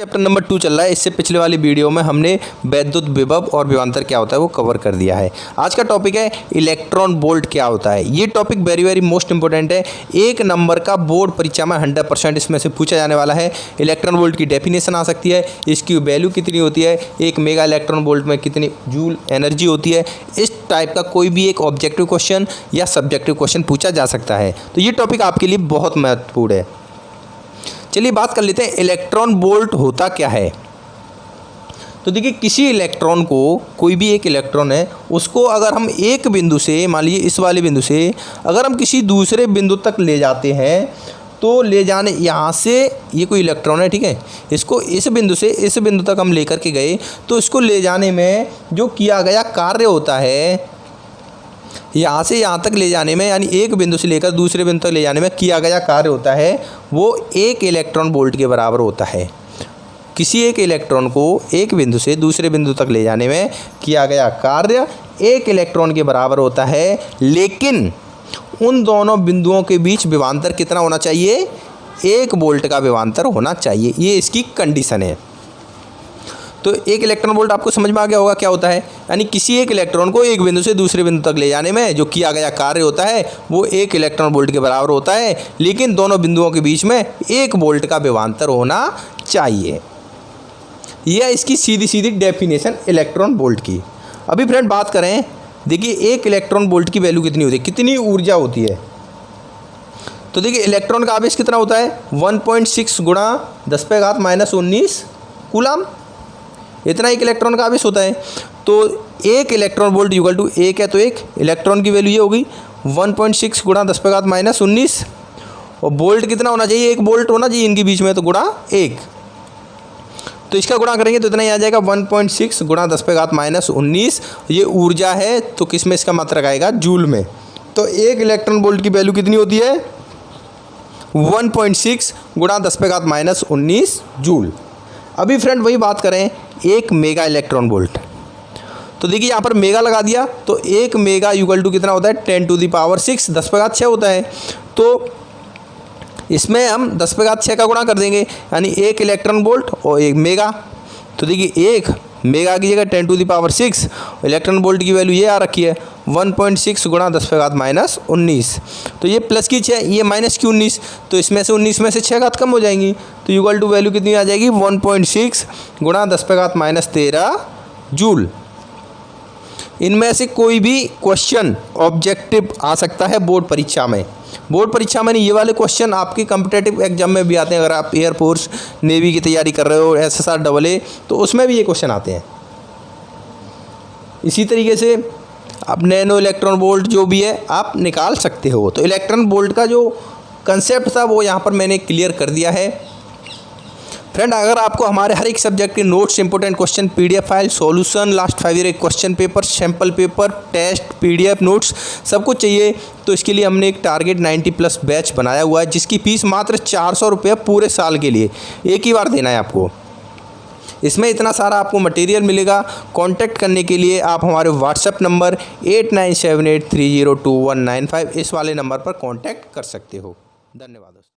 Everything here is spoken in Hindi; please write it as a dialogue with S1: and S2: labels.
S1: चैप्टर नंबर 2 चल रहा है। इससे पिछले वाली वीडियो में हमने वैद्युत विभव और विभवांतर क्या होता है वो कवर कर दिया है। आज का टॉपिक है इलेक्ट्रॉन वोल्ट क्या होता है। ये टॉपिक वेरी मोस्ट इंपॉर्टेंट है। एक नंबर का बोर्ड परीक्षा में 100% इसमें से पूछा जाने वाला है। इलेक्ट्रॉन वोल्ट की डेफिनेशन आ सकती है, इसकी वैल्यू कितनी होती है, एक मेगा इलेक्ट्रॉन वोल्ट में कितनी जूल एनर्जी होती है। इस टाइप का कोई भी एक ऑब्जेक्टिव क्वेश्चन या सब्जेक्टिव क्वेश्चन पूछा जा सकता है। तो ये टॉपिक आपके लिए बहुत महत्वपूर्ण है। चलिए बात कर लेते हैं इलेक्ट्रॉन वोल्ट होता क्या है। तो देखिए, किसी इलेक्ट्रॉन को, कोई भी एक इलेक्ट्रॉन है, उसको अगर हम एक बिंदु से, मान लीजिए इस वाले बिंदु से अगर हम किसी दूसरे बिंदु तक ले जाते हैं, तो ले जाने यहाँ से ये कोई इलेक्ट्रॉन है, ठीक है, इसको इस बिंदु से इस बिंदु तक हम लेकर के गए, तो इसको ले जाने में जो किया गया कार्य होता है, यहाँ से यहाँ तक ले जाने में, यानी एक बिंदु से लेकर दूसरे बिंदु तक ले जाने में किया गया कार्य होता है, वो एक इलेक्ट्रॉन वोल्ट के बराबर होता है। किसी एक इलेक्ट्रॉन को एक बिंदु से दूसरे बिंदु तक ले जाने में किया गया कार्य एक इलेक्ट्रॉन के बराबर होता है, लेकिन उन दोनों बिंदुओं के बीच विभवांतर कितना होना चाहिए? 1 वोल्ट का विभवांतर होना चाहिए। ये इसकी कंडीशन है। तो एक इलेक्ट्रॉन वोल्ट आपको समझ में आ गया होगा क्या होता है। यानी किसी एक इलेक्ट्रॉन को एक बिंदु से दूसरे बिंदु तक ले जाने में जो किया गया कार्य होता है वो 1 इलेक्ट्रॉन वोल्ट के बराबर होता है, लेकिन दोनों बिंदुओं के बीच में 1 वोल्ट का विभवांतर होना चाहिए। यह इसकी सीधी डेफिनेशन इलेक्ट्रॉन वोल्ट की। अभी फ्रेंड बात करें, देखिए एक इलेक्ट्रॉन वोल्ट की वैल्यू कितनी होती है, कितनी ऊर्जा होती है। तो देखिए इलेक्ट्रॉन का आवेश कितना होता है? 1.6 गुणा 10⁻⁻19 कूलम, इतना एक इलेक्ट्रॉन का आवेश होता है। तो एक इलेक्ट्रॉन वोल्ट इक्वल टू 1 है, तो एक इलेक्ट्रॉन की वैल्यू ये होगी 1.6 गुणा 10⁻⁻19, और वोल्ट कितना होना चाहिए? 1 वोल्ट होना चाहिए इनके बीच में, तो गुणा 1। तो इसका गुणा करेंगे तो इतना ही आ जाएगा 1.6 गुणा 10⁻⁻19। ये ऊर्जा है, तो किस में इसका मात्रक आएगा? जूल में। तो एक इलेक्ट्रॉन वोल्ट की वैल्यू कितनी होती है? 1.6 गुणा 10⁻⁻19 जूल। अभी फ्रेंड वही बात करें, एक मेगा इलेक्ट्रॉन वोल्ट। तो देखिए यहाँ पर मेगा लगा दिया, तो 1 मेगा इक्वल टू कितना होता है? 10⁶ 10⁻6 होता है। तो इसमें हम 10⁻6 का गुणा कर देंगे, यानी 1 इलेक्ट्रॉन वोल्ट और 1 मेगा। तो देखिए 1 मेगा की जगह 10⁶, इलेक्ट्रॉन वोल्ट की वैल्यू ये आ रखी है 1.6 गुणा 10⁻⁻19। तो ये प्लस की 6, ये माइनस की 19, तो इसमें से 19 में से 6 घात कम हो जाएंगी, तो इक्वल टू वैल्यू कितनी आ जाएगी? 1.6 गुणा 10⁻⁻13 जूल। इनमें से कोई भी क्वेश्चन ऑब्जेक्टिव आ सकता है बोर्ड परीक्षा में। बोर्ड परीक्षा में ये वाले क्वेश्चन आपके कॉम्पिटेटिव एग्जाम में भी आते हैं। अगर आप एयरफोर्स नेवी की तैयारी कर रहे हो, SSR तो उसमें भी ये क्वेश्चन आते हैं। इसी तरीके से आप नैनो इलेक्ट्रॉन वोल्ट जो भी है आप निकाल सकते हो। तो इलेक्ट्रॉन वोल्ट का जो कंसेप्ट था वो यहाँ पर मैंने क्लियर कर दिया है। फ्रेंड, अगर आपको हमारे हर एक सब्जेक्ट के notes, important question, PDF file, solution, last 5 year question paper, sample paper, test, PDF notes सब कुछ चाहिए, तो इसके लिए हमने एक टारगेट 90+ बैच बनाया हुआ है, जिसकी फ़ीस मात्र 400 रुपये पूरे साल के लिए एक ही बार देना है आपको। इसमें इतना सारा आपको मटेरियल मिलेगा। कांटेक्ट करने के लिए आप हमारे व्हाट्सएप नंबर 8978302195 इस वाले नंबर पर कांटेक्ट कर सकते हो। धन्यवाद।